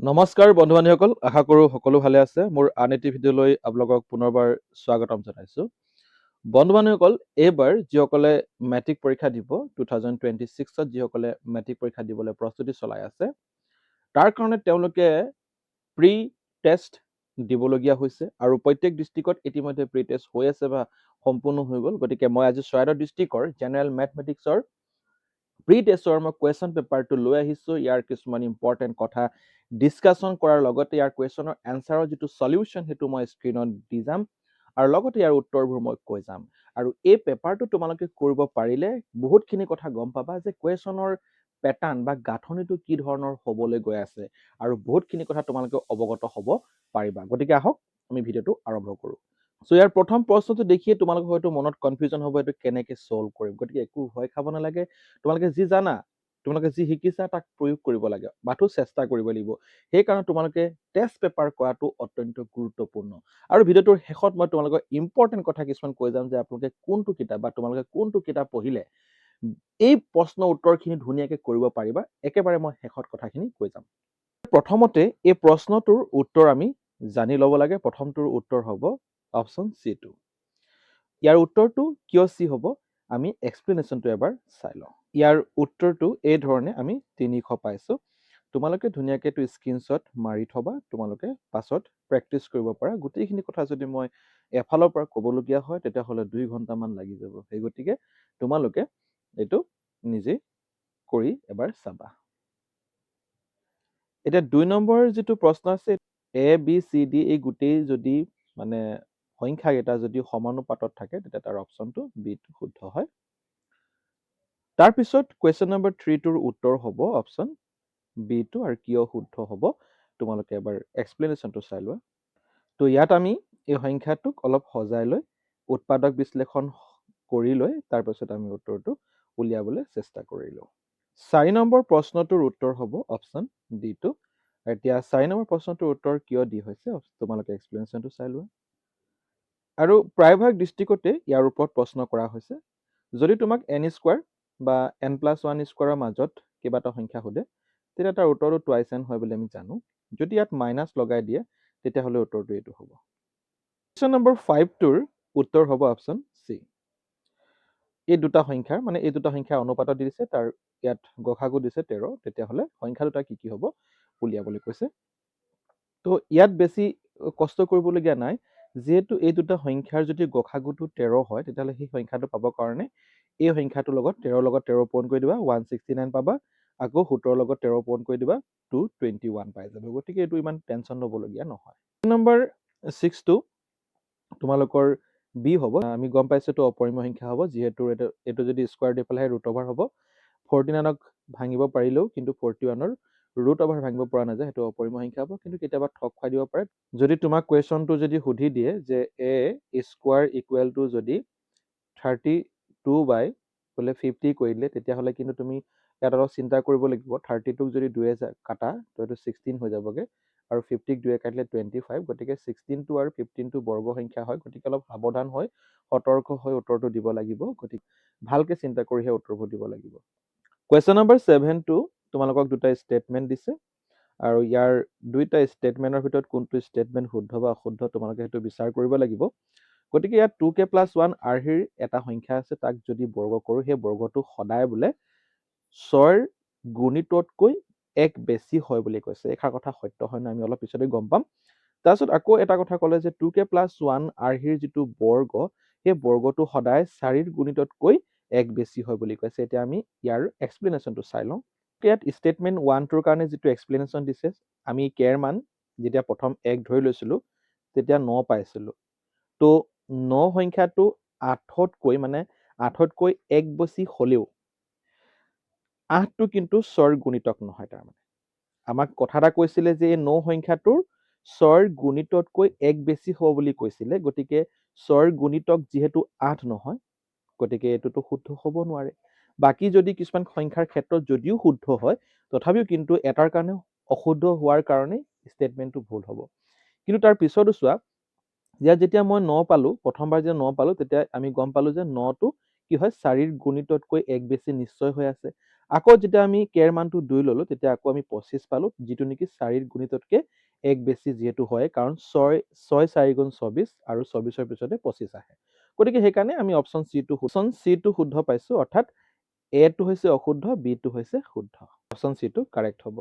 নমস্কাৰ বন্ধু বান্ধৱীসকল, আশা কৰোঁ সকলো ভালে আছে। মোৰ আন এটি ভিডিঅ'লৈ আপোনালোকক পুনৰবাৰ স্বাগতম জনাইছোঁ। বন্ধু বান্ধৱীসকল, এইবাৰ যিসকলে মেট্ৰিক পৰীক্ষা দিব 2026ত যিসকলে মেট্ৰিক পৰীক্ষা দিবলৈ প্ৰস্তুতি চলাই আছে, তাৰ কাৰণে তেওঁলোকে প্ৰি টেষ্ট দিবলগীয়া হৈছে আৰু প্ৰত্যেক ডিষ্ট্ৰিক্টত ইতিমধ্যে প্ৰি টেষ্ট হৈ আছে বা সম্পূৰ্ণ হৈ গ'ল। গতিকে মই আজি চৰাইদেউ ডিষ্ট্ৰিক্টৰ জেনেৰেল মেথমেটিক্সৰ প্ৰি টেষ্টৰ মই কুৱেশ্যন পেপাৰটো লৈ আহিছোঁ। ইয়াৰ কিছুমান ইম্পৰ্টেণ্ট কথা ডিছকাশ্যন কৰাৰ লগতে ইয়াৰ কুৱেশ্যনৰ এনচাৰৰ যিটো সলিউশ্যন সেইটো মই স্ক্ৰীণত দি যাম আৰু লগতে ইয়াৰ উত্তৰবোৰ মই কৈ যাম। আৰু এই পেপাৰটো তোমালোকে কৰিব পাৰিলে বহুতখিনি কথা গম পাবা যে কুৱেশ্যনৰ পেটাৰ্ণ বা গাঁথনিটো কি ধৰণৰ হ'বলৈ গৈ আছে আৰু বহুতখিনি কথা তোমালোকে অৱগত হ'ব পাৰিবা। গতিকে আহক আমি ভিডিঅ'টো আৰম্ভ কৰোঁ। সো ইয়াৰ প্ৰথম প্ৰশ্নটো দেখিয়ে তোমালোকৰ হয়তো মনত কনফিউজন হ'ব, এইটো কেনেকৈ ছল্ভ কৰিম। গতিকে একো ভয় খাব নালাগে, তোমালোকে যি জানা, তোমালোকে যি শিকিছা তাক প্ৰয়োগ কৰিব লাগে, মাথো চেষ্টা কৰিব লাগিব। সেইকাৰণে তোমালোকে টেষ্ট পেপাৰ কৰাটো অত্যন্ত গুৰুত্বপূৰ্ণ। আৰু ভিডিঅ'টোৰ শেষত মই তোমালোকৰ ইম্পৰ্টেণ্ট কথা কিছুমান কৈ যাম যে আপোনালোকে কোনটো কিতাপ বা তোমালোকে কোনটো কিতাপ পঢ়িলে এই প্ৰশ্ন উত্তৰখিনি ধুনীয়াকৈ কৰিব পাৰিবা, একেবাৰে মই শেষত কথাখিনি কৈ যাম। প্ৰথমতে এই প্ৰশ্নটোৰ উত্তৰ আমি জানি ল'ব লাগে। প্ৰথমটোৰ উত্তৰ হ'ব অপশ্যন C2। ইয়াৰ উত্তৰটো কিয় চি হ'ব আমি এক্সপ্লেনেশ্যনটো এবাৰ চাই লওঁ। ইয়াৰ উত্তৰটো এই ধৰণে আমি 300 পাইছোঁ। তোমালোকে ধুনীয়াকৈ এইটো স্ক্ৰীনশ্বট মাৰি থবা, তোমালোকে পাছত প্ৰেক্টিছ কৰিব পাৰা। গোটেইখিনি কথা যদি মই এফালৰ পৰা ক'বলগীয়া হয় তেতিয়াহ'লে 2 ঘণ্টামান লাগি যাব। সেই গতিকে তোমালোকে এইটো নিজে কৰি এবাৰ চাবা। এতিয়া 2 নম্বৰ যিটো প্ৰশ্ন আছে, ABCD এই গোটেই যদি মানে সংখ্যাকেইটা যদি সমানুপাতত থাকে তেতিয়া তাৰ অপশ্যনটো বিটো শুদ্ধ হয়। তাৰপিছত কুৱেশ্যন নম্বৰ 3টোৰ উত্তৰ হ'ব অপশ্যন বিটো, আৰু কিয় শুদ্ধ হ'ব তোমালোকে এবাৰ এক্সপ্লেনেশ্যনটো চাই লোৱা। তো ইয়াত আমি এই সংখ্যাটোক অলপ সজাই লৈ উৎপাদক বিশ্লেষণ কৰি লৈ তাৰপিছত আমি উত্তৰটো উলিয়াবলৈ চেষ্টা কৰিলোঁ। 4 নম্বৰ প্ৰশ্নটোৰ উত্তৰ হ'ব অপশ্যন ডিটো। এতিয়া 4 নম্বৰ প্ৰশ্নটোৰ উত্তৰ কিয় ডি হৈছে তোমালোকে এক্সপ্লেনেশ্যনটো চাই লোৱা। আৰু প্ৰায়ভাগ ডিষ্ট্ৰিক্টতে ইয়াৰ ওপৰত প্ৰশ্ন কৰা হৈছে। যদি তোমাক n² বা n+1² মাজত কিবা এটা সংখ্যা সোধে তেতিয়া তাৰ উত্তৰটো টুৱাইচ n হয় বুলি আমি জানো। যদি ইয়াত মাইনাছ লগাই দিয়ে তেতিয়াহ'লে উত্তৰটো এইটো হ'ব। কুৱেশ্যন নম্বৰ 5টোৰ উত্তৰ হ'ব অপশ্যন চি। এই দুটা সংখ্যা অনুপাতত দিছে, তাৰ ইয়াত গসাগু দিছে 13, তেতিয়াহ'লে সংখ্যা দুটা কি হ'ব উলিয়াবলৈ কৈছে। তো ইয়াত বেছি কষ্ট কৰিবলগীয়া নাই, যিহেতু এই দুটা সংখ্যাৰ যদি গসাগুটো 13 হয় তেতিয়াহ'লে সেই সংখ্যাটো পাবৰ কাৰণে এই সংখ্যাটোৰ লগত 13 লগত 13 পূৰণ কৰি দিবা, 169 পাবা। আকৌ 17 লগত 13 পূৰণ কৰি দিবা, 221 পাই যাব। গতিকে এইটো ইমান টেনশ্যন ল'বলগীয়া নহয়। নম্বৰ 6টো তোমালোকৰ বি হ'ব। আমি গম পাইছোঁ এইটো অপৰিমেয় সংখ্যা হ'ব, যিহেতু এইটো যদি স্কোৱাৰ দি পেলাই ৰুট অভাৰ হ'ব। 49ক ভাঙিব পাৰিলেও কিন্তু 41ৰ ৰুট অভাৰ ভাঙিব পৰা নাযায়, সেইটো অপৰিমেয় সংখ্যা হ'ব। কিন্তু কেতিয়াবা ঠগ খুৱাই দিব পাৰে। যদি তোমাক কুৱেশ্যনটো যদি সুধি দিয়ে যে a² যদি 32/50 কৰি দিলে তেতিয়াহ'লে কিন্তু তুমি ইয়াত অলপ চিন্তা কৰিব লাগিব। 32ক যদি 2 কাটা তো এইটো 16 হৈ যাবগৈ, আৰু 50ক 2 কাটিলে 25। গতিকে 16টো আৰু 15টো বৰ্গ সংখ্যা হয়। গতিকে অলপ সাৱধান হৈ সতৰ্ক হৈ উত্তৰটো দিব লাগিব। গতিকে ভালকৈ চিন্তা কৰিহে উত্তৰবোৰ দিব লাগিব। কুৱেশ্যন নম্বৰ 7টো তোমালোকক দুটা ষ্টেটমেণ্ট দিছে, আৰু ইয়াৰ দুইটা ষ্টেটমেণ্টৰ ভিতৰত কোনটো ষ্টেটমেণ্ট শুদ্ধ বা অশুদ্ধ তোমালোকে সেইটো বিচাৰ কৰিব লাগিব। গতিকে ইয়াত 2k+1 আৰ্হিৰ এটা সংখ্যা আছে, তাক যদি বৰ্গ কৰোঁ সেই বৰ্গটো সদায় বোলে 6ৰ গুণিততকৈ 1 বেছি হয় বুলি কৈছে। এইষাৰ কথা সত্য হয় নে আমি অলপ পিছতে গম পাম। তাৰপিছত আকৌ এটা কথা ক'লে যে 2k+1 আৰ্হিৰ যিটো বৰ্গ সেই বৰ্গটো সদায় 4ৰ গুণিততকৈ 1 বেছি হয় বুলি কৈছে। এতিয়া আমি ইয়াৰ এক্সপ্লেনেশ্যনটো চাই লওঁ। ইয়াত ষ্টেটমেণ্ট 1টোৰ কাৰণে যিটো এক্সপ্লেনেশ্যন দিছে, আমি কেৰ মান যেতিয়া প্ৰথম 1 ধৰি লৈছিলোঁ তেতিয়া 9 পাইছিলোঁ। তো 9 সংখ্যাটো 8তকৈ 1 বেছি হ'লেও 8টো কিন্তু 6ৰ গুণিতক নহয়। তাৰমানে আমাক কথা এটা কৈছিলে যে এই 9 সংখ্যাটোৰ 6ৰ গুণিততকৈ 1 বেছি হ'ব বুলি কৈছিলে। গতিকে 6ৰ গুণিতক যিহেতু 8 নহয়, গতিকে এইটোতো শুদ্ধ হ'ব নোৱাৰে। বাকী যদি কিছুমান সংখ্যাৰ ক্ষেত্ৰত যদিও শুদ্ধ হয় তথাপিও কিন্তু এটাৰ কাৰণে অশুদ্ধ হোৱাৰ কাৰণে ষ্টেটমেণ্টটো ভুল হ'ব। কিন্তু তাৰ পিছতো চোৱা, ইয়াত যেতিয়া মই 9 পালোঁ, প্ৰথমবাৰ যেতিয়া 9 পালোঁ তেতিয়া আমি গম পালোঁ যে 9টো কি হয় 4ৰ গুণিততকৈ 1 বেছি নিশ্চয় হৈ আছে। আকৌ যেতিয়া আমি কেৰ মানটো 2 ল'লো তেতিয়া আকৌ আমি 25 পালো, যিটো নেকি 4ৰ গুণিততকৈ 1 বেছি যিহেতু হয়, কাৰণ 6 4 গুণ 24 আৰু 24ৰ পিছতে 25 আহে। গতিকে সেইকাৰণে আমি অপশ্যন চিটো শুদ্ধ পাইছো, অৰ্থাৎ এটো হৈছে অশুদ্ধ, বিটো হৈছে শুদ্ধ। অপশ্যন চিটো কাৰেক্ট হ'ব।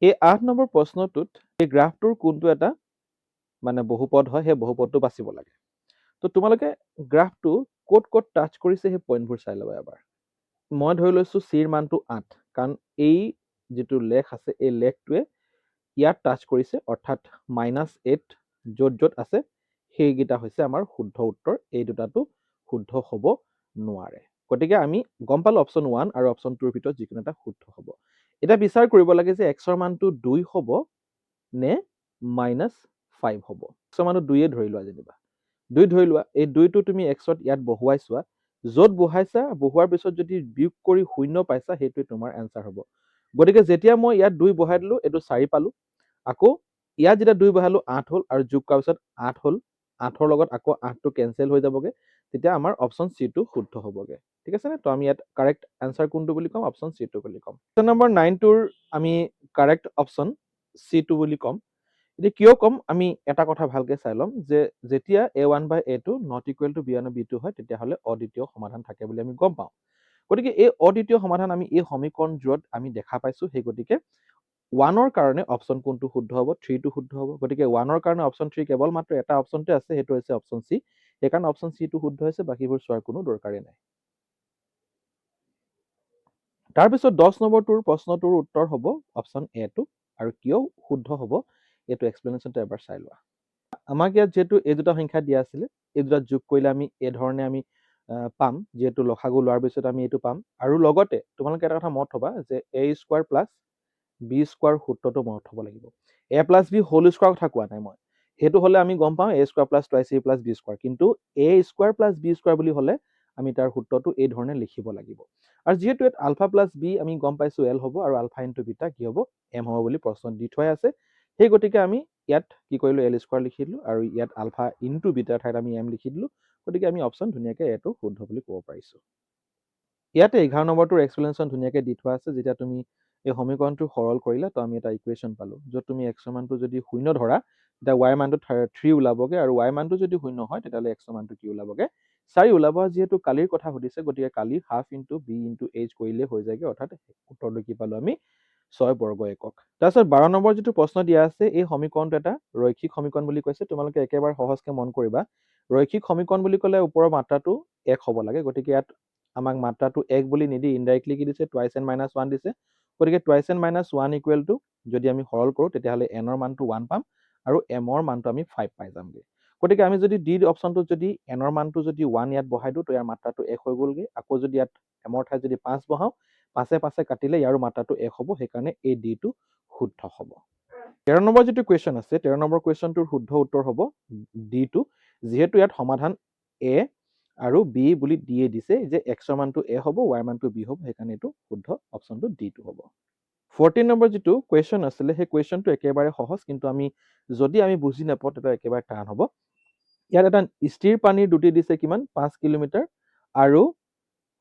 এই 8 নম্বৰ প্ৰশ্নটোত এই গ্ৰাফটোৰ কোনটো এটা মানে বহুপদ হয়, সেই বহুপদটো বাচিব লাগে। তো তোমালোকে গ্ৰাফটো ক'ত ক'ত টাচ কৰিছে সেই পইণ্টবোৰ চাই ল'বা এবাৰ। মই ধৰি লৈছো চিৰ মানটো 8, কাৰণ এই যিটো লেখ আছে এই লেখটোৱে ইয়াত টাচ কৰিছে, অৰ্থাৎ -8 য'ত য'ত আছে সেইকেইটা হৈছে আমাৰ শুদ্ধ উত্তৰ। এই দুটাটো শুদ্ধ হ'ব নোৱাৰে। গতিকে আমি গম পালো অপশ্যন 1 আৰু অপশ্যন 2ৰ ভিতৰত যিকোনো এটা শুদ্ধ হ'ব। এতিয়া বিচাৰ কৰিব লাগে যে x ৰ মানটো 2 হ'ব নে -5 হ'ব। x ৰ মানটো 2 ধৰি লোৱা, যেনিবা 2 ধৰি লোৱা, এই 2টো তুমি x-ত ইয়াত বহুৱাই চোৱা, য'ত বহাইছা বহোৱাৰ পিছত যদি বিয়োগ কৰি 0 পাইছা সেইটোৱে তোমাৰ এনচাৰ হ'ব। গতিকে যেতিয়া মই ইয়াত 2 বহাই দিলো, এইটো 4 পালো, আকৌ ইয়াত যেতিয়া 2 বহালো 8 হ'ল, আৰু যোগ কৰাৰ পিছত 8 হ'ল, 8ৰ লগত আকৌ 8টো কেনচেল হৈ যাবগে, তেতিয়া আমাৰ অপশ্যন চিটো শুদ্ধ হ'বগে। ঠিক আছে নে? তো আমি ইয়াত কাৰেক্ট এনচাৰ কোনটো বুলি ক'ম? অপশ্যন চিটো বুলি ক'ম। কুৱেশ্যন নম্বৰ 9টোৰ আমি কাৰেক্ট অপশ্যন চিটো বুলি ক'ম। এতিয়া কিয় ক'ম, আমি এটা কথা ভালকে চাই ল'ম যে যেতিয়া a1/a2 not equal to b1/b2 হয়, তেতিয়াহ'লে অদ্বিতীয় সমাধান থাকে বুলি আমি গম পাওঁ। গতিকে এই অদ্বিতীয় সমাধান আমি এই সমীকৰণবোৰত আমি দেখা পাইছো, সেই গতিকে 1ৰ কাৰণে অপশ্যন কোনটো শুদ্ধ হ'ব? 3টো শুদ্ধ হ'ব। গতিকে 1ৰ কাৰণে অপশ্যন 3 কেৱল মাত্ৰ এটা অপশ্যনতে আছে, সেইটো হৈছে অপশ্যন চি। সেইকাৰণে অপশ্যন চিটো শুদ্ধ হৈছে, বাকীবোৰ চোৱাৰ কোনো দৰকাৰেই নাই। তাৰপিছত 10 নম্বৰটোৰ প্ৰশ্নটোৰ উত্তৰ হ'ব অপশ্যন এটো, আৰু কিয় শুদ্ধ হ'ব এইটো এক্সপ্লেনেশ্যনটো এবাৰ চাই লোৱা। আমাক ইয়াত যিহেতু এই দুটা সংখ্যা দিয়া আছিলে, এই দুটা যোগ কৰিলে আমি এই ধৰণে আমি পাম, যিহেতু লসাগু লোৱাৰ পিছত আমি এইটো পাম। আৰু লগতে তোমালোকে এটা কথা মনত থবা যে a² প্লাছ b² সূত্ৰটো মনত থব লাগিব। a plus b whole square কথা কোৱা নাই মই, সেইটো হ'লে আমি গম পাওঁ a² plus twice a plus b², কিন্তু a² প্লাছ b² বুলি হ'লে আমি তাৰ সূত্ৰটো এই ধৰণে লিখিব লাগিব। আৰু যিহেতু ইয়াত আলফা প্লাছ বি আমি গম পাইছো এল হ'ব, আৰু আলফা ইনটু বিটা কি হ'ব? এম হ'ব বুলি প্ৰশ্নত দি থোৱাই আছে। সেই গতিকে আমি ইয়াত কি কৰিলো? l² লিখি দিলো, আৰু ইয়াত আলফা ইনটু বিটাৰ ঠাইত আমি এম লিখি দিলো। গতিকে আমি অপশ্যন ধুনীয়াকে এটো শুদ্ধ বুলি ক'ব পাৰিছো। ইয়াতে 11 নম্বৰটোৰ এক্সপ্লেনেশ্যন ধুনীয়াকে দি থোৱা আছে। যেতিয়া তুমি এই সমীকৰণটো সৰল কৰিলা, তো আমি এটা ইকুৱেশ্যন পালো, য'ত তুমি x ৰ মানটো যদি 0 ধৰা, তেতিয়া y মানটো 3 ওলাবগে, আৰু y মানটো যদি 0 হয় তেতিয়াহ'লে x ৰ মানটো কি ওলাবগে? 4 ওলাব। যিহেতু কালিৰ কথা সুধিছে, গতিকে কালি half into b into h কৰিলে হৈ যায়গে, অৰ্থাৎ উত্তৰটো কি পালো আমি? 6 বৰ্গ একক। তাৰপিছত 12 নম্বৰ যিটো প্ৰশ্ন দিয়া আছে, এই সমীকৰণটো এটা ৰৈখিক সমীকৰণ বুলি কৈছে। তোমালোকে একেবাৰে সহজকে মন কৰিবা, ৰৈখিক সমীকৰণ বুলি ক'লে ওপৰৰ মাত্ৰাটো 1 হ'ব লাগে। গতিকে ইয়াত আমাক মাত্ৰাটো 1 বুলি নিদি ইনডাইৰেক্টলি কি দিছে? টুৱাইচ n মাইনাছ 1 দিছে। গতিকে twice n minus 1 equal to, যদি আমি সৰল কৰোঁ তেতিয়াহ'লে n ৰ মানটো 1 পাম, আৰু m ৰ মানটো আমি 5 পাই যামগে। গতিকে আমি যদি ডি অপশ্যনটোত যদি n ৰ মানটো যদি 1 ইয়াত বহাই দিওঁ, তো ইয়াৰ মাত্ৰাটো 1 হৈ গ'লগে। আকৌ যদি ইয়াত m ৰ ঠাইত যদি 5 বহাওঁ, 5 কাটিলে ইয়াৰো মাত্ৰাটো 1 হ'ব, সেইকাৰণে এই ডিটো শুদ্ধ হ'ব। 13 নম্বৰ যিটো কুৱেশ্যন আছে, 13 নম্বৰ কুৱেশ্যনটোৰ শুদ্ধ উত্তৰ হ'ব ডিটো। যিহেতু ইয়াত সমাধান এ আৰু বি বুলি দিয়ে দিছে, যে x ৰ মানটো a হ'ব, y মানটো b হ'ব, সেইকাৰণে এইটো শুদ্ধ, অপশ্যনটো ডিটো হ'ব। 14 নম্বৰ যিটো কুৱেশ্যন আছিলে, সেই কুৱেশ্যনটো একেবাৰে সহজ, কিন্তু যদি আমি বুজি নাপাওঁ তেতিয়া একেবাৰে টান হ'ব। ইয়াত এটা স্থিৰ পানীৰ দুটি দিছে, কিমান? 5 কিলোমিটাৰ, আৰু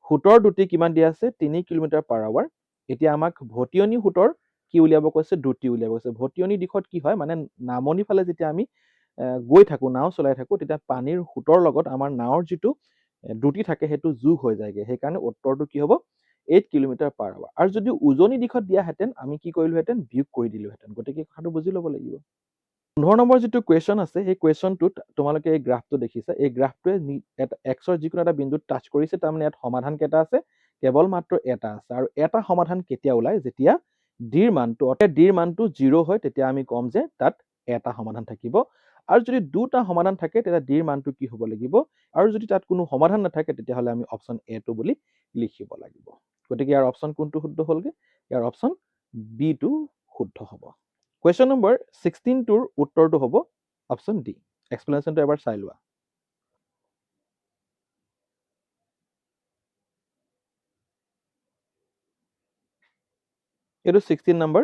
সোঁতৰ দুটি কিমান দিয়া আছে? 3 কিলোমিটাৰ পাৰ আৱাৰ। এতিয়া আমাক ভটিয়নি সোঁতৰ কি উলিয়াব কৈছে? দুটি উলিয়াব কৈছে। ভটিয়নি দিশত কি হয়, মানে নামনি ফালে যেতিয়া আমি গৈ থাকো, নাও চলাই থাকো, তেতিয়া পানীৰ সোঁতৰ লগত আমাৰ নাৱৰ যিটো দুটি থাকে সেইটো যোগ হৈ যায়গে। সেইকাৰণে উত্তৰটো কি হ'ব? 8 কিলোমিটাৰ পাৰ আৱাৰ। আৰু যদি উজনি দিশত দিয়াহেঁতেন আমি কি কৰিলোহেঁতেন? বিয়োগ কৰি দিলোহেঁতেন। গতিকে কথাটো বুজি ল'ব লাগিব। 15 নম্বৰ যিটো কুৱেশ্যন আছে, সেই কুৱেশ্যনটোত তোমালোকে এই গ্ৰাফটো দেখিছা, এই গ্ৰাফটোৱে এক্সৰ যিকোনো এটা বিন্দুত টাচ কৰিছে, তাৰমানে ইয়াত সমাধান কেইটা আছে? কেৱল মাত্ৰ এটা আছে। আৰু এটা সমাধান কেতিয়া ওলায়? যেতিয়া ডিৰ মানটো, অৰ্থাৎ ডিৰ মানটো 0 হয়, তেতিয়া আমি ক'ম যে তাত এটা সমাধান থাকিব। আৰু যদি দুটা সমাধান থাকে, তেতিয়া ডিৰ মানটো কি হ'ব লাগিব? আৰু যদি তাত কোনো সমাধান নাথাকে, তেতিয়াহ'লে আমি অপশ্যন এটো বুলি লিখিব লাগিব। গতিকে ইয়াৰ অপশ্যন কোনটো শুদ্ধ হ'লগে? ইয়াৰ অপশ্যন বিটো শুদ্ধ হ'ব। কুৱেশ্যন নম্বৰ 16টোৰ উত্তৰটো হ'ব অপশ্যন ডি। এক্সপ্লেনেশ্যনটো এবাৰ চাই লোৱা। এইটো 16 নম্বৰ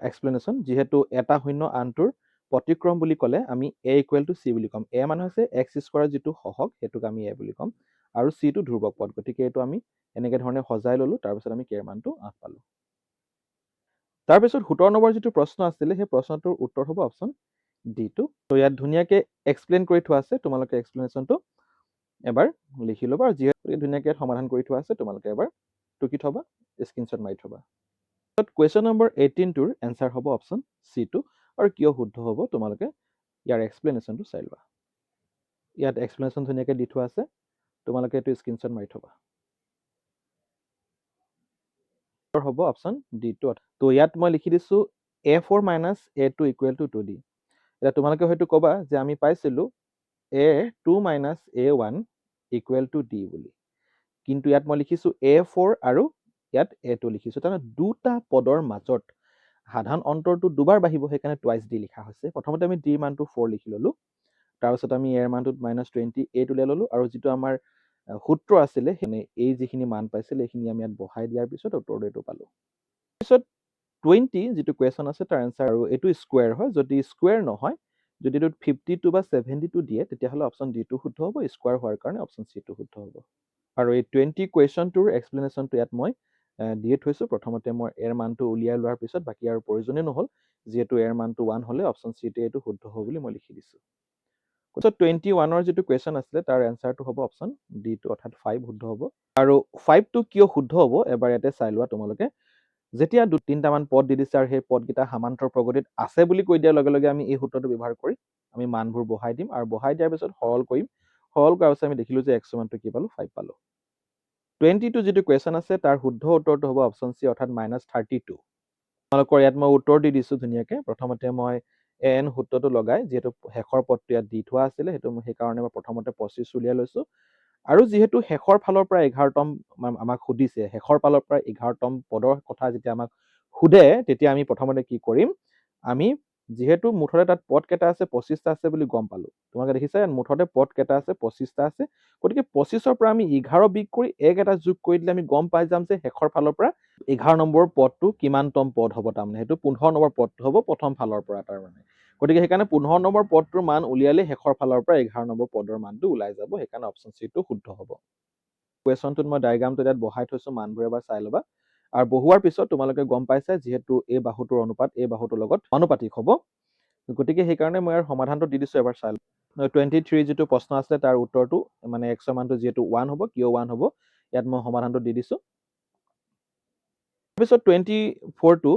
এক্সপ্লেনেশ্যন। যিহেতু এটা শূন্য আনটোৰ প্ৰতিক্ৰম বুলি ক'লে আমি a ইকুৱেল টু c বুলি ক'ম। a মানে হৈছে x স্কোৱাৰৰ যিটো সহগ, সেইটোক আমি a বুলি ক'ম। আৰু চিটো ধ্ৰুৱক পদ, গতিকে এইটো আমি এনেকৈ ধৰণে সজাই ল'লোঁ, তাৰপিছত আমি কেৰ মানটো 8 পালোঁ। তাৰপিছত 17 নম্বৰ যিটো প্ৰশ্ন আছিলে সেই প্ৰশ্নটোৰ উত্তৰ হ'ব অপশ্যন ডিটো। তো ইয়াত ধুনীয়াকৈ এক্সপ্লেইন কৰি থোৱা আছে, তোমালোকে এক্সপ্লেনেশ্যনটো এবাৰ লিখি ল'বা, আৰু যিহেতু ধুনীয়াকৈ সমাধান কৰি থোৱা আছে তোমালোকে এবাৰ টুকি থ'বা, স্ক্ৰীনশ্বট মাৰি থ'বা। কুৱেশ্যন নম্বৰ 18টোৰ এনচাৰ হ'ব অপশ্যন চিটো, আৰু কিয় শুদ্ধ হ'ব তোমালোকে ইয়াৰ এক্সপ্লেনেশ্যনটো চাই লোৱা। ইয়াত এক্সপ্লেনেশ্যন ধুনীয়াকৈ দি থোৱা আছে, তোমালোকে এইটো স্ক্ৰীনশ্বট মাৰি থ'বা। হ'ব অপশ্যন ডিটো। তো ইয়াত মই লিখি দিছোঁ A4 - A2 = 2D। এতিয়া তোমালোকে হয়তো ক'বা যে আমি পাইছিলোঁ A2 - A1 = D বুলি, কিন্তু ইয়াত মই লিখিছোঁ A4 আৰু ইয়াত A2 লিখিছোঁ, তাৰমানে দুটা পদৰ মাজত সাধাৰণ অন্তৰটো দুবাৰ বাঢ়িব, সেইকাৰণে টুৱাইচ D লিখা হৈছে। প্ৰথমতে আমি D মানটো 4 লিখি ল'লোঁ, তাৰপিছত আমি A মানটোত -28 উলিয়াই ল'লোঁ, আৰু যিটো আমাৰ সূত্ৰ আছিলে মানে এই যিখিনি মান পাইছিলে এইখিনি আমি ইয়াত বহাই দিয়াৰ পিছত উত্তৰটো এইটো পালোঁ। তাৰপিছত 20 যিটো কুৱেশ্যন আছে তাৰ এনচাৰ, আৰু এইটো স্কুৱেৰ হয়, যদি স্কুৱেৰ নহয়, যদি এইটোত 52 বা 72 দিয়ে তেতিয়াহ'লে অপশ্যন ডিটো শুদ্ধ হ'ব, স্কুৱেৰ হোৱাৰ কাৰণে অপশ্যন চিটো শুদ্ধ হ'ব। আৰু এই 20 কুৱেশ্যনটোৰ এক্সপ্লেনেশ্যনটো ইয়াত মই দিয়ে থৈছোঁ। প্ৰথমতে মই এৰ মানটো উলিয়াই লোৱাৰ পিছত বাকী আৰু প্ৰয়োজনেই নহ'ল, যিহেতু এৰ মানটো 1 হ'লে অপশ্যন চিটোৱে এইটো শুদ্ধ হ'ব বুলি মই লিখি দিছোঁ। তাৰপিছত 21ৰ যিটো কুৱেশ্যন আছিলে তাৰ এনচাৰটো হ'ব অপশ্যন ডিটো, অৰ্থাৎ 5 শুদ্ধ হ'ব। আৰু 5টো কিয় শুদ্ধ হ'ব এবাৰ ইয়াতে চাই লোৱা তোমালোকে। যেতিয়া 2-3টামান পদ দি দিছে আৰু সেই পদকেইটা সমান্তৰ প্ৰগতিত আছে বুলি কৈ দিয়াৰ লগে লগে আমি এই সূত্ৰটো ব্যৱহাৰ কৰি আমি মানবোৰ বহাই দিম, আৰু বহাই দিয়াৰ পিছত সৰল কৰিম। সৰল কৰাৰ পিছত আমি দেখিলোঁ যে x মানটো কি পালোঁ, 5 পালোঁ। 22 যিটো কুৱেশ্যন আছে তাৰ শুদ্ধ উত্তৰটো হ'ব অপশ্যন চি, অৰ্থাৎ -32। তোমালোকৰ ইয়াত মই উত্তৰ দি দিছোঁ ধুনীয়াকৈ। প্ৰথমতে মই এন সূত্ৰটো লগাই, যিহেতু শেষৰ পদটো ইয়াত দি থোৱা আছিলে, সেইকাৰণে মই প্ৰথমতে 25 উলিয়াই লৈছোঁ, আৰু যিহেতু শেষৰ ফালৰ পৰা 11তম আমাক সুধিছে, শেষৰ ফালৰ পৰা 11তম পদৰ কথা যেতিয়া আমাক সোধে তেতিয়া আমি প্ৰথমতে কি কৰিম, আমি যিহেতু মুঠতে তাত পদ কেইটা আছে 25টা আছে বুলি গম পালোঁ। তোমালোকে দেখিছা মুঠতে পদ কেইটা আছে 25টা আছে, গতিকে 25ৰ পৰা আমি 11 বিয়োগ কৰি 1 এটা যোগ কৰি দিলে আমি গম পাই যাম যে শেষৰ ফালৰ পৰা 11 নম্বৰ পদটো কিমানতম পদ হ'ব, তাৰমানে সেইটো 15 নম্বৰ পদটো হ'ব প্ৰথম ফালৰ পৰা তাৰমানে। গতিকে সেইকাৰণে 15 নম্বৰ পদটোৰ মান উলিয়ালে শেষৰ ফালৰ পৰা 11 নম্বৰ পদৰ মানটো ওলাই যাব, সেইকাৰণে অপশ্যন চিটো শুদ্ধ হ'ব। কুৱেশ্যনটোত মই ডায়েগ্ৰামটো ইয়াত বহাই থৈছোঁ, মানবোৰ এবাৰ চাই ল'বা। আৰু বহুৱাৰ পিছত তোমালোকে গম পাইছা যিহেতু এই বাহুটোৰ অনুপাত এই বাহুটোৰ লগত অনুপাতিক হ'ব, গতিকে সেইকাৰণে মই ইয়াৰ সমাধানটো দি দিছোঁ, এবাৰ চাই লওঁ। 23 যিটো প্ৰশ্ন আছিলে তাৰ উত্তৰটো মানে x মানটো যিহেতু 1 হ'ব, কিয় 1 হ'ব ইয়াত মই সমাধানটো দি দিছোঁ। তাৰপিছত 24টো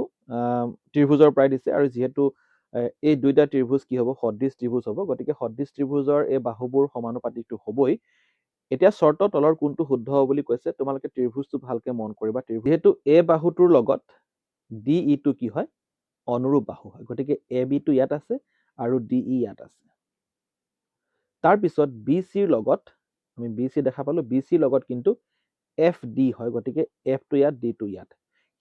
ত্ৰিভুজৰ পৰাই দিছে, আৰু যিহেতু এই দুইটা ত্ৰিভুজ কি হ'ব, সদৃশ ত্ৰিভুজ হ'ব, গতিকে সদৃশ ত্ৰিভুজৰ এই বাহুবোৰ সমানুপাতিকটো হ'বই। এতিয়া চৰ্ত তলৰ কোনটো শুদ্ধ হ'ব বুলি কৈছে, তোমালোকে ত্ৰিভুজটো ভালকে মন কৰিবা। যিহেতু এ বাহুটোৰ লগত ডি ইটো কি হয়, অনুৰূপ বাহু হয়, গতিকে এ বিটো ইয়াত আছে আৰু ডি ই ইয়াত আছে। তাৰপিছত বি চিৰ লগত আমি বি চি দেখা পালোঁ, বি চিৰ লগত কিন্তু এফ ডি হয়, গতিকে এফটো ইয়াত ডিটো ইয়াত,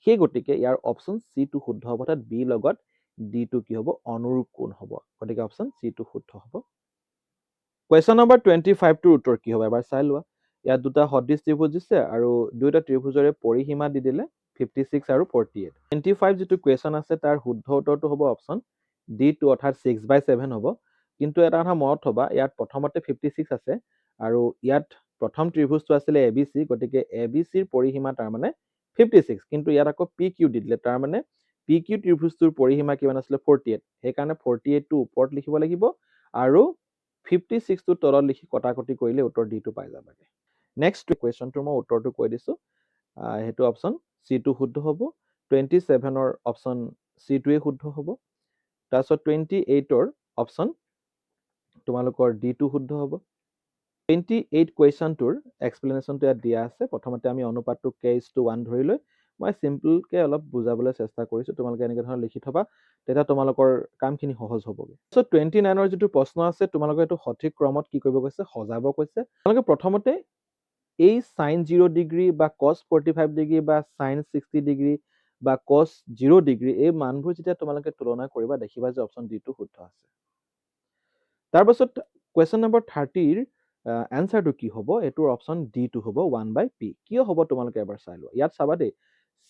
সেই গতিকে ইয়াৰ অপশ্যন চিটো শুদ্ধ হ'ব, অৰ্থাৎ বিৰ লগত ডিটো কি হ'ব, অনুৰূপ কোণ হ'ব, গতিকে অপশ্যন চিটো শুদ্ধ হ'ব। কুৱেশ্যন নম্বৰ 25টোৰ উত্তৰ কি হ'ব এবাৰ চাই লোৱা। ইয়াত দুটা সদৃশ ত্ৰিভুজ দিছে আৰু দুয়োটা ত্ৰিভুজৰে পৰিসীমা দি দিলে 56 আৰু 48। 25 যিটো কুৱেশ্যন আছে তাৰ শুদ্ধ উত্তৰটো হ'ব অপশ্যন ডিটো, অৰ্থাৎ 6/7 হ'ব। কিন্তু এটা কথা মনত থ'বা, ইয়াত প্ৰথমতে 56 আছে আৰু ইয়াত প্ৰথম ত্ৰিভুজটো আছিলে এ বি চি, গতিকে এ বি চিৰ পৰিসীমা তাৰমানে 56, কিন্তু ইয়াত আকৌ পি কিউ দি দিলে, তাৰমানে পি কিউ ত্ৰিভুজটোৰ পৰিসীমা কিমান আছিলে, 48, সেইকাৰণে 48টো ওপৰত লিখিব লাগিব আৰু 56টো তলত লিখি কটাকটি কৰিলে উত্তৰ ডিটো পাই যাবাগে। নেক্সট কুৱেশ্যনটোৰ মই উত্তৰটো কৈ দিছোঁ, সেইটো অপশ্যন চিটো শুদ্ধ হ'ব। 27ৰ অপশ্যন চিটোৱে শুদ্ধ হ'ব। তাৰপিছত 28ৰ অপশ্যন তোমালোকৰ ডিটো শুদ্ধ হ'ব। 28 কুৱেশ্যনটোৰ এক্সপ্লেনেশ্যনটো ইয়াত দিয়া আছে। প্ৰথমতে আমি অনুপাতটো k:1 ধৰি লৈ মই চিম্পলকৈ অলপ বুজাবলৈ চেষ্টা কৰিছোঁ, তোমালোকে এনেকৈ ধৰণে লিখি থবা, তেতিয়া তোমালোকৰ কামখিনি সহজ হ'বগৈ। তাৰপিছত 29ৰ যিটো প্ৰশ্ন আছে, তোমালোকে এইটো সঠিক ক্ৰমত কি কৰিব কৈছে, সজাব কৈছে। তোমালোকে প্ৰথমতে এই sin 0 ডিগ্ৰী বা cos 45 ডিগ্ৰী বা sin 60 ডিগ্ৰী বা cos 0 ডিগ্ৰী এই মানবোৰ যেতিয়া তোমালোকে তুলনা কৰিবা, দেখিবা যে অপশ্যন ডিটো শুদ্ধ আছে। তাৰপাছত কুৱেশ্যন নম্বৰ 30ৰ এনচাৰটো কি হ'ব, এইটোৰ অপশ্যন ডিটো হ'ব 1/p। কিয় হ'ব তোমালোকে এবাৰ চাই লোৱা। ইয়াত চাবা দেই,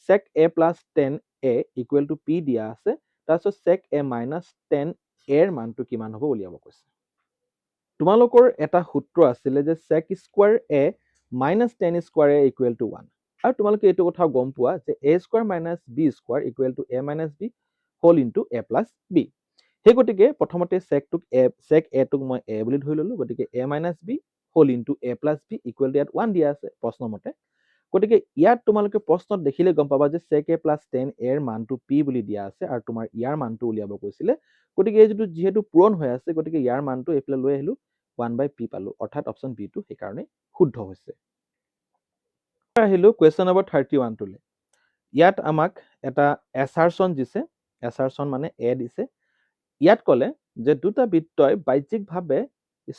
sec a plus tan a equal to p দিয়া আছে, তাৰপিছত sec a minus tan a ৰ মানটো কিমান হ'ব উলিয়াব কৈছে। তোমালোকৰ এটা সূত্ৰ আছিলে যে sec square a মাইনাছ 10 স্কোৱাৰে ইকুৱেল টু 1। আৰু তোমালোকে এইটো কথাও গম পোৱা যে a square minus b square equal to a minus b whole into a plus b। সেই গতিকে প্ৰথমতে চেক এটোক মই a বুলি ধৰি ল'লো, গতিকে a minus b whole into a plus b equal to ইয়াত 1 দিয়া আছে প্ৰশ্নমতে। গতিকে ইয়াত তোমালোকে প্ৰশ্নত দেখিলে গম পাবা যে চেক a প্লাছ 10 a ৰ মানটো p বুলি দিয়া আছে আৰু তোমাৰ ইয়াৰ মানটো উলিয়াব কৈছিলে। গতিকে এই যিহেতু পূৰণ হৈ আছে, গতিকে ইয়াৰ মানটো এইফালে লৈ আহিলো 1/p পালো, অৰ্থাৎ অপশ্যন বি টো সেইকাৰণে শুদ্ধ হৈছে। আহিলো কুৱেশ্যন নম্বৰ 31 টোলৈ। ইয়াত আমাক এটা এছাৰচন দিছে, এছাৰচন মানে এ দিছে। ইয়াত ক'লে যে দুটা বৃত্তই বাহ্যিকভাৱে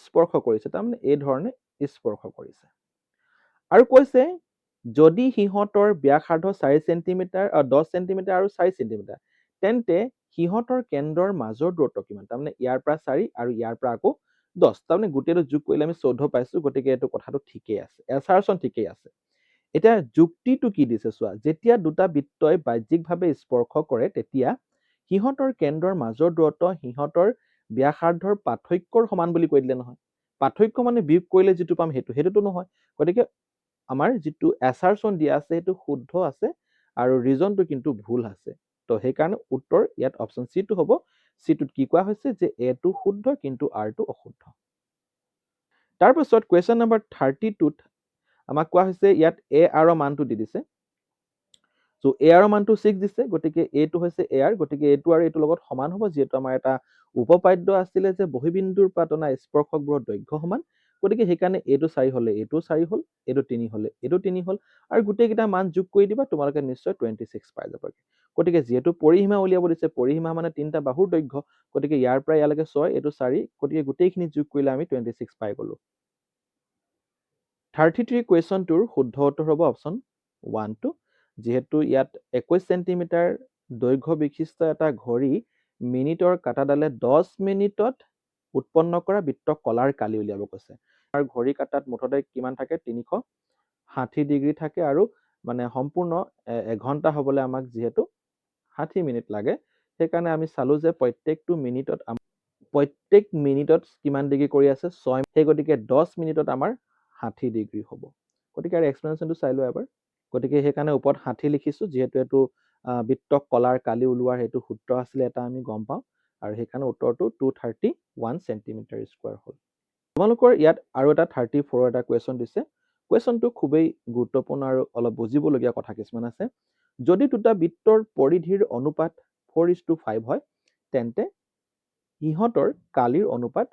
স্পৰ্শ কৰিছে, তাৰমানে এই ধৰণে স্পৰ্শ কৰিছে। আৰু কৈছে যদি সিহঁতৰ ব্যাসাৰ্ধ 4 চেণ্টিমিটাৰ 10 চেণ্টিমিটাৰ আৰু 4 চেণ্টিমিটাৰ, তেন্তে সিহঁতৰ কেন্দ্ৰৰ মাজৰ দূৰত্ব কিমান? তাৰমানে ইয়াৰ পৰা 4 আৰু ইয়াৰ পৰা আকৌ 10, তাৰমানে গোটেইটো যোগ কৰিলে আমি 14 পাইছো। গতিকে এইটো কথাটো ঠিকেই আছে, এছাৰচন ঠিকেই আছে। এতিয়া যুক্তিটো কি দিছে চোৱা, যেতিয়া দুটা বৃত্তই বাহ্যিকভাৱে স্পৰ্শ কৰে তেতিয়া সিহঁতৰ কেন্দ্ৰৰ মাজৰ দূৰত্ব সিহঁতৰ ব্যাসাৰ্ধৰ পাৰ্থক্যৰ সমান বুলি কৈ দিলে নহয়। পাৰ্থক্য মানে বিয়োগ কৰিলে যিটো পাম সেইটোতো নহয়। গতিকে আমাৰ যিটো এছাৰচন দিয়া আছে সেইটো শুদ্ধ আছে আৰু ৰিজনটো কিন্তু ভুল আছে। তো সেইকাৰণে উত্তৰ ইয়াত অপশ্যন চি টো হ'ব। চিটোত কি কোৱা হৈছে যে এ টো শুদ্ধ কিন্তু আৰ টো অশুদ্ধ। তাৰপিছত কুৱেশ্যন নম্বৰ 32ত আমাক কোৱা হৈছে ইয়াত এ আৰৰ মানটো দি দিছে। চ' এ আৰৰ মানটো 6 দিছে, গতিকে এইটো হৈছে এ আৰ, গতিকে এইটো আৰু এইটোৰ লগত সমান হ'ব, যিহেতু আমাৰ এটা উপপাদ্য আছিলে যে বহিবিন্দুৰ পৰা টনা স্পৰ্শকবোৰৰ দৈৰ্ঘ্য সমান। গতিকে সেইকাৰণে এইটো 4 হ'লে এইটো 4 হ'ল, এইটো 3 হ'লে এইটো 3 হ'ল, আৰু গোটেইকেইটা মান যোগ কৰি দিবা, তোমালোকে নিশ্চয় 26 পাই যাবাগে। গতিকে যিহেতু পৰিসীমা উলিয়াব দিছে, পৰিসীমা মানে 3টা বাহুৰ দৈৰ্ঘ্য, গতিকে ইয়াৰ পৰা ইয়ালৈকে 6, এইটো 4, গতিকে গোটেইখিনি যোগ কৰিলে আমি 26 পাই গ'লো। 33 কুৱেশ্যনটোৰ শুদ্ধ উত্তৰ হ'ব অপশ্যন 1 টো। যিহেতু ইয়াত 21 চেণ্টিমিটাৰ দৈৰ্ঘ্য বিশিষ্ট এটা ঘড়ী মিনিটৰ কাঁটাডালে 10 মিনিটত উৎপন্ন কৰা বৃত্ত কলাৰ কালি উলিয়াব কৈছে। আৰু ঘড়ী কাঁটাত মুঠতে কিমান থাকে? 360 ডিগ্ৰী থাকে, আৰু মানে সম্পূৰ্ণ এঘণ্টা হ'বলৈ আমাক যিহেতু 60 মিনিট লাগে, সেইকাৰণে আমি চালো যে প্ৰত্যেক মিনিটত কিমান ডিগ্ৰী কৰি আছে? 6। সেই গতিকে 10 মিনিটত আমাৰ 60 ডিগ্ৰী হ'ব। গতিকে আৰু এক্সপ্লেনেশ্যনটো চাই লোৱা এবাৰ। গতিকে সেইকাৰণে ওপৰত 60 লিখিছো, যিহেতু এইটো বৃত্ত কলাৰ কালি ওলোৱাৰ সেইটো সূত্ৰ আছিলে এটা, আমি গম পাওঁ, আৰু সেইকাৰণে উত্তৰটো 231 চেণ্টিমিটাৰ স্কোৱাৰ হ'ল। তোমালোকৰ ইয়াত আৰু এটা 34 এটা কুৱেশ্যন দিছে। কুৱেশ্যনটো খুবেই গুৰুত্বপূৰ্ণ আৰু অলপ বুজিবলগীয়া কথা কিছুমান আছে। যদি দুটা বৃত্তৰ পৰিধিৰ অনুপাত 4:5 হয়, তেন্তে সিহঁতৰ কালিৰ অনুপাত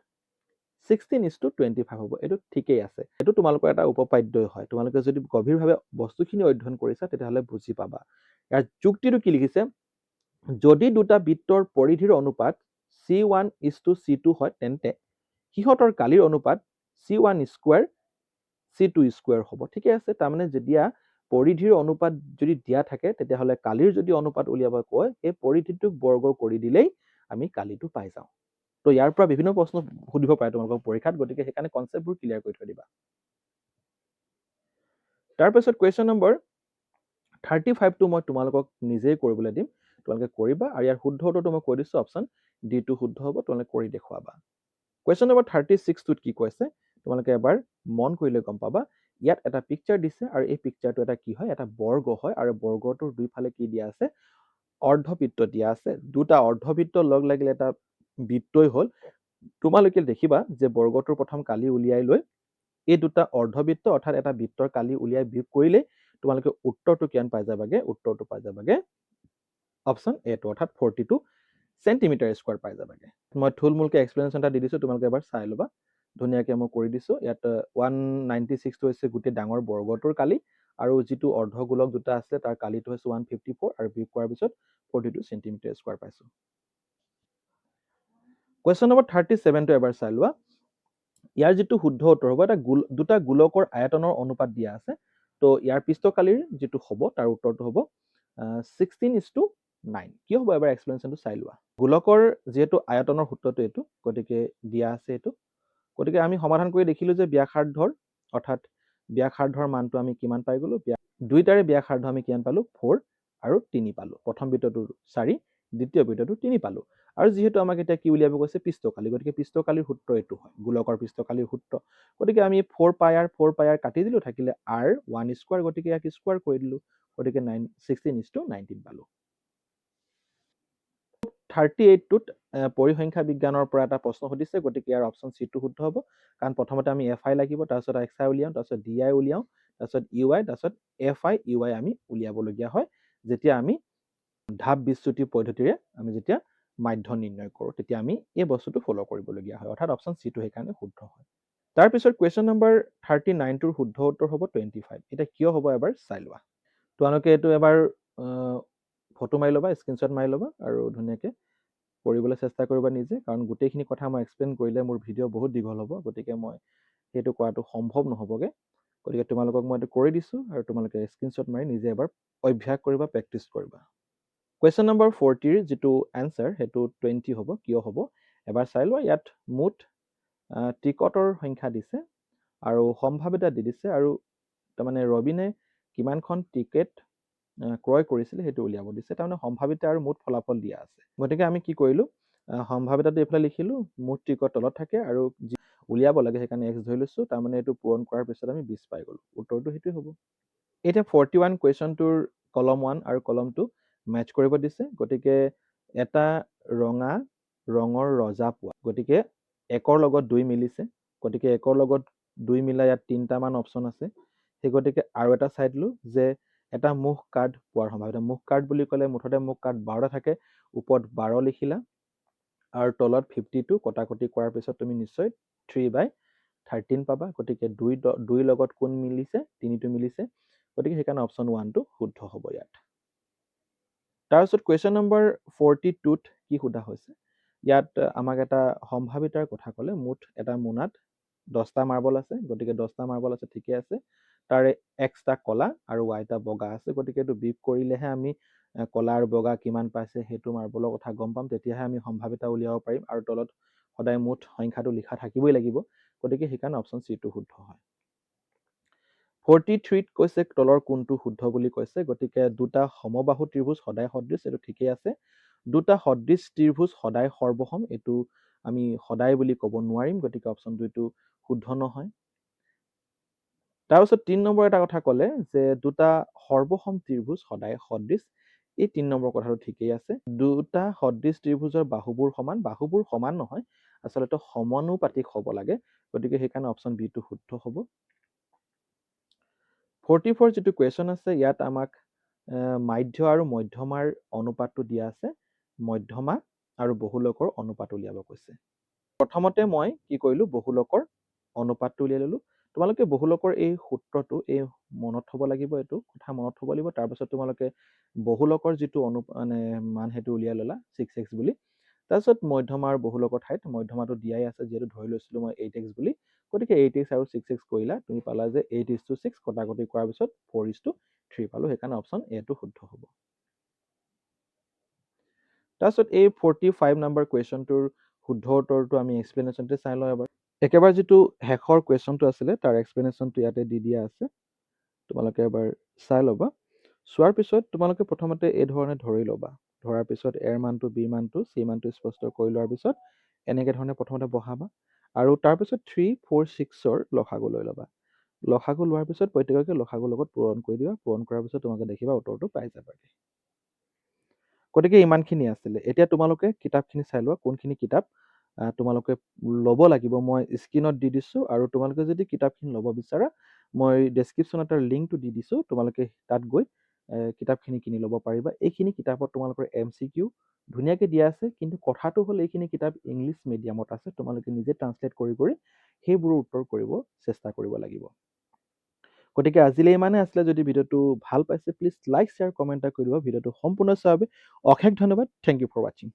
16:25 হ'ব। এইটো ঠিকেই আছে, এইটো তোমালোকৰ এটা উপপাদ্যই হয়। তোমালোকে যদি গভীৰভাৱে বস্তুখিনি অধ্যয়ন কৰিছা তেতিয়াহ'লে বুজি পাবা। ইয়াৰ যুক্তিটো কি লিখিছে? যদি দুটা বৃত্তৰ পৰিধিৰ অনুপাত C1:C2 হয়, তেন্তে সিহঁতৰ কালিৰ অনুপাত C1 স্কুৱাৰ C2 স্কুৱাৰ হ'ব। ঠিকে আছে, তাৰমানে যেতিয়া পৰিধিৰ অনুপাত যদি দিয়া থাকে, তেতিয়াহ'লে কালিৰ যদি অনুপাত উলিয়াব কয়, সেই পৰিধিটোক বৰ্গ কৰি দিলেই আমি কালিটো পাই যাওঁ। তো ইয়াৰ পৰা বিভিন্ন প্ৰশ্ন সুধিব পাৰে তোমালোকৰ পৰীক্ষাত, গতিকে সেইকাৰণে কনচেপ্টবোৰ ক্লিয়াৰ কৰি থৈ দিবা। তাৰপিছত কুৱেশ্যন নম্বৰ 35টো মই তোমালোকক নিজেই কৰিবলৈ দিম, তোমালোকে কৰিবা, আৰু ইয়াৰ শুদ্ধ উত্তৰটো মই কৈ দিছো, অপশ্যন ডি টো শুদ্ধ হ'ব, তোমালোকে কৰি দেখুৱাবা। কুৱেশ্যন নম্বৰ 36টোত কি কৈছে তোমালোকে এবাৰ মন কৰিলে গম পাবা। ইয়াত এটা পিকচাৰ দিছে, আৰু এই পিকচাৰটো এটা কি হয়? এটা বৰ্গ হয়, আৰু বৰ্গটোৰ দুইফালে কি দিয়া আছে? অৰ্ধবৃত্ত দিয়া আছে। দুটা অৰ্ধবৃত্ত লগ লাগিলে এটা বৃত্তই হ'ল। তোমালোকে দেখিবা যে বৰ্গটোৰ প্ৰথম কালি উলিয়াই লৈ এই দুটা অৰ্ধবৃত্ত অৰ্থাৎ এটা বৃত্তৰ কালি উলিয়াই বিয়োগ কৰিলে তোমালোকে উত্তৰটো কিমান পাই যাবাগে? উত্তৰটো পাই যাবাগে অপশ্যন এ টো, অৰ্থাৎ 42 চেণ্টিমিটাৰ স্কোৱাৰ পাই যাবাগে। মই থুলমূলকে এক্সপ্লেনেশ্যন এটা দি দিছো, তোমালোকে এবাৰ চাই ল'বা। ধুনীয়াকে মই কৰি দিছো। ইয়াত 196টো হৈছে গোটেই ডাঙৰ বৰ্গটোৰ কালি, আৰু যিটো অৰ্ধগোলক দুটা আছে তাৰ কালিটো হৈছে 154, আৰু বিয়োগ কৰাৰ পিছত 42 চেণ্টিমিটাৰ স্কোৱাৰ পাইছো। কুৱেশ্যন নম্বৰ 37টো এবাৰ চাই লোৱা। ইয়াৰ যিটো শুদ্ধ উত্তৰ হ'ব, দুটা গোলকৰ আয়তনৰ অনুপাত দিয়া আছে। তো ইয়াৰ পৃষ্ঠকালিৰ যিটো হ'ব তাৰ উত্তৰটো হ'ব 16:9। কি হ'ব এবাৰ এক্সপ্লেনেশ্যনটো চাই লোৱা। গোলকৰ যিহেতু আয়তনৰ সূত্ৰটো এইটো, গতিকে দিয়া আছে এইটো। গতিকে আমি সমাধান কৰি দেখিলো যে ব্যাসাৰ্ধৰ মানটো আমি কিমান পাই গ'লো? দুইটাৰে ব্যাসাৰ্ধ আমি কিমান পালো? 4 আৰু 3 পালো। প্ৰথম বৃত্তটো 4, দ্বিতীয় বিন্দুটো 3 পালোঁ আৰু যিহেতু আমাক এতিয়া কি উলিয়াব কৈছে পিষ্টকালি গতিকে পিষ্টকালিৰ সূত্ৰ এইটো হয় গোলকৰ পিষ্টকালিৰ সূত্ৰ গতিকে আমি 4 পাই r কাটি দিলোঁ থাকিলে r 1 স্কোৱাৰ গতিকে ইয়াক স্কোৱাৰ কৰি দিলোঁ গতিকে 16:19 পালোঁ 38টোত পৰিসংখ্যা বিজ্ঞানৰ পৰা এটা প্ৰশ্ন সুধিছে গতিকে ইয়াৰ অপশ্যন চিটো শুদ্ধ হ'ব কাৰণ প্ৰথমতে আমি FI লাগিব তাৰপিছত XI উলিয়াওঁ তাৰপিছত DI উলিয়াওঁ তাৰপিছত UI তাৰপিছত FI UI আমি উলিয়াবলগীয়া হয় যেতিয়া আমি ঢাপ বিচ্যুতি পদ্ধতিৰে আমি যেতিয়া মাধ্য নিৰ্ণয় কৰোঁ তেতিয়া আমি এই বস্তুটো ফ'ল' কৰিবলগীয়া হয় অৰ্থাৎ অপশ্যন চিটো সেইকাৰণে শুদ্ধ হয় তাৰপিছত কুৱেশ্যন নম্বৰ 39টোৰ শুদ্ধ উত্তৰ হ'ব 25 এতিয়া কিয় হ'ব এবাৰ চাই লোৱা তোমালোকে এইটো এবাৰ ফটো মাৰি ল'বা স্ক্ৰীনশ্বট মাৰি ল'বা আৰু ধুনীয়াকৈ কৰিবলৈ চেষ্টা কৰিবা নিজে কাৰণ গোটেইখিনি কথা মই এক্সপ্লেইন কৰিলে মোৰ ভিডিঅ' বহুত দীঘল হ'ব গতিকে মই সেইটো কৰাটো সম্ভৱ নহ'বগৈ গতিকে তোমালোকক মই এইটো কৰি দিছোঁ আৰু তোমালোকে স্ক্ৰীনশ্বট মাৰি নিজে এবাৰ অভ্যাস কৰিবা প্ৰেক্টিছ কৰিবা কুৱেশ্যন নম্বৰ 40ৰ যিটো এনচাৰ সেইটো 20 হ'ব কিয় হ'ব এবাৰ চাই লোৱা ইয়াত মুঠ টিকটৰ সংখ্যা দিছে আৰু সম্ভাৱিতা দি দিছে আৰু তাৰমানে ৰবিনে কিমানখন টিকেট ক্ৰয় কৰিছিলে সেইটো উলিয়াব দিছে তাৰমানে সম্ভাৱিতা আৰু মুঠ ফলাফল দিয়া আছে গতিকে আমি কি কৰিলোঁ সম্ভাৱিতাটো এইফালে লিখিলোঁ মুঠ টিকট তলত থাকে আৰু উলিয়াব লাগে সেইকাৰণে x ধৰি লৈছোঁ তাৰমানে এইটো পূৰণ কৰাৰ পিছত আমি 20 পাই গ'লোঁ উত্তৰটো সেইটোৱে হ'ব এতিয়া 41 কুৱেশ্যনটোৰ কলম 1 আৰু কলম 2 মেটচ কৰিব দিছে গতিকে এটা ৰঙা ৰঙৰ ৰজা পোৱা গতিকে 1ৰ লগত 2 মিলিছে গতিকে 1ৰ লগত 2 মিলাই ইয়াত 3টামান অপশ্যন আছে সেই গতিকে আৰু এটা চাই দিলোঁ যে এটা মুখ কাৰ্ড পোৱাৰ সম্ভাৱিতা মুখ কাৰ্ড বুলি ক'লে মুঠতে মুখ কাৰ্ড 12টা থাকে ওপৰত 12 লিখিলা আৰু তলত 52 কটাকটি কৰাৰ পিছত তুমি নিশ্চয় 3/13 পাবা গতিকে 2 লগত কোন মিলিছে 3টো মিলিছে গতিকে সেইকাৰণে অপশ্যন 1টো শুদ্ধ হ'ব ইয়াত তাৰপিছত কুৱেশ্যন নম্বৰ 42ত কি সোধা হৈছে ইয়াত আমাক এটা সম্ভাৱিতাৰ কথা ক'লে মুঠ এটা মোনাত 10টা মাৰ্বল আছে গতিকে 10টা মাৰ্বল আছে ঠিকে আছে তাৰে Xটা কলা আৰু Yটা বগা আছে গতিকে এইটো বিয়োগ কৰিলেহে আমি কলা আৰু বগা কিমান পাইছে সেইটো মাৰ্বলৰ কথা গম পাম তেতিয়াহে আমি সম্ভাৱিতা উলিয়াব পাৰিম আৰু তলত সদায় মুঠ সংখ্যাটো লিখা থাকিবই লাগিব গতিকে সেইকাৰণে অপশ্যন চিটো শুদ্ধ হয় 43ত কৈছে তলৰ কোনটো শুদ্ধ বুলি কৈছে গতিকে দুটা সমবাহু ত্ৰিভুজ সদায় সদৃশ এইটো ঠিকেই আছে দুটা সদৃশ ত্ৰিভুজ সদায় সৰ্বসম এইটো আমি সদায় বুলি ক'ব নোৱাৰিম গতিকে অপশ্যন 2টো শুদ্ধ নহয় তাৰপিছত 3 নম্বৰ এটা কথা ক'লে যে দুটা সৰ্বসম ত্ৰিভুজ সদায় সদৃশ এই 3 নম্বৰ কথাটো ঠিকেই আছে দুটা সদৃশ ত্ৰিভুজৰ বাহুবোৰ সমান নহয় আচলতে সমানুপাতিক হ'ব লাগে গতিকে সেইকাৰণে অপশ্যন বিটো শুদ্ধ হ'ব 44 যিটো কুৱেশ্যন আছে ইয়াত আমাক মাধ্য আৰু মধ্যমাৰ অনুপাতটো দিয়া আছে মধ্যমা আৰু বহুলকৰ অনুপাত উলিয়াব কৈছে প্ৰথমতে মই কি কৰিলোঁ বহুলকৰ অনুপাতটো উলিয়াই ল'লোঁ তোমালোকে বহুলকৰ এই সূত্ৰটো এই মনত থ'ব লাগিব এইটো কথা মনত থ'ব লাগিব তাৰপিছত তোমালোকে বহুলকৰ যিটো মান সেইটো উলিয়াই ল'লা 6x বুলি তাৰপিছত মধ্যমা আৰু বহুলকৰ ঠাইত মধ্যমাটো দিয়াই আছে যিহেতু ধৰি লৈছিলোঁ মই 8x বুলি গতিকে 8x আৰু 6x কৰিলা তুমি পালা যে 8:6 কটাকটি কৰাৰ পিছত 4:3 পালোঁ সেইকাৰণে অপশ্যন এটো শুদ্ধ হ'ব তাৰপিছত এই 45 নম্বৰ কুৱেশ্যনটোৰ শুদ্ধ উত্তৰটো আমি এক্সপ্লেনেশ্যনতে চাই লওঁ এবাৰ একেবাৰে যিটো শেষৰ কুৱেশ্যনটো আছিলে তাৰ এক্সপ্লেনেশ্যনটো ইয়াতে দি দিয়া আছে তোমালোকে এবাৰ চাই ল'বা চোৱাৰ পিছত তোমালোকে প্ৰথমতে এই ধৰণে ধৰি ল'বা ধৰাৰ পিছত এৰ মানটো বিৰ মানটো চি মানটো স্পষ্ট কৰি লোৱাৰ পিছত এনেকৈ ধৰণে প্ৰথমতে বহাবা আৰু তাৰপিছত 3, 4, 6ৰ লসাগু লৈ ল'বা লসাগু লোৱাৰ পিছত প্ৰত্যেককে লসাগুৰ লগত পূৰণ কৰি দিবা পূৰণ কৰাৰ পিছত তোমালোকে দেখিবা উত্তৰটো পাই যাবাগে গতিকে ইমানখিনি আছিলে এতিয়া তোমালোকে কিতাপখিনি চাই লোৱা কোনখিনি কিতাপ তোমালোকে ল'ব লাগিব মই স্ক্ৰীনত দি দিছোঁ আৰু তোমালোকে যদি কিতাপখিনি ল'ব বিচাৰা মই ডেছক্ৰিপশ্যনত তাৰ লিংকটো দি দিছোঁ তোমালোকে তাত গৈ কিতাপখিনি কিনি ল'ব পাৰিবা এইখিনি কিতাপত তোমালোকৰ MCQ ধুনীয়াকৈ দিয়া আছে কিন্তু কথাটো হ'ল এইখিনি কিতাপ ইংলিছ মিডিয়ামত আছে তোমালোকে নিজে ট্ৰান্সলেট কৰি সেইবোৰৰ উত্তৰ কৰিব চেষ্টা কৰিব লাগিব গতিকে আজিলৈ ইমানে আছিলে যদি ভিডিঅ'টো ভাল পাইছে প্লিজ লাইক শ্বেয়াৰ কমেণ্ট কৰি দিব ভিডিঅ'টো সম্পূৰ্ণ চোৱাৰ বাবে অশেষ ধন্যবাদ থেংক ইউ ফৰ ৱাচিং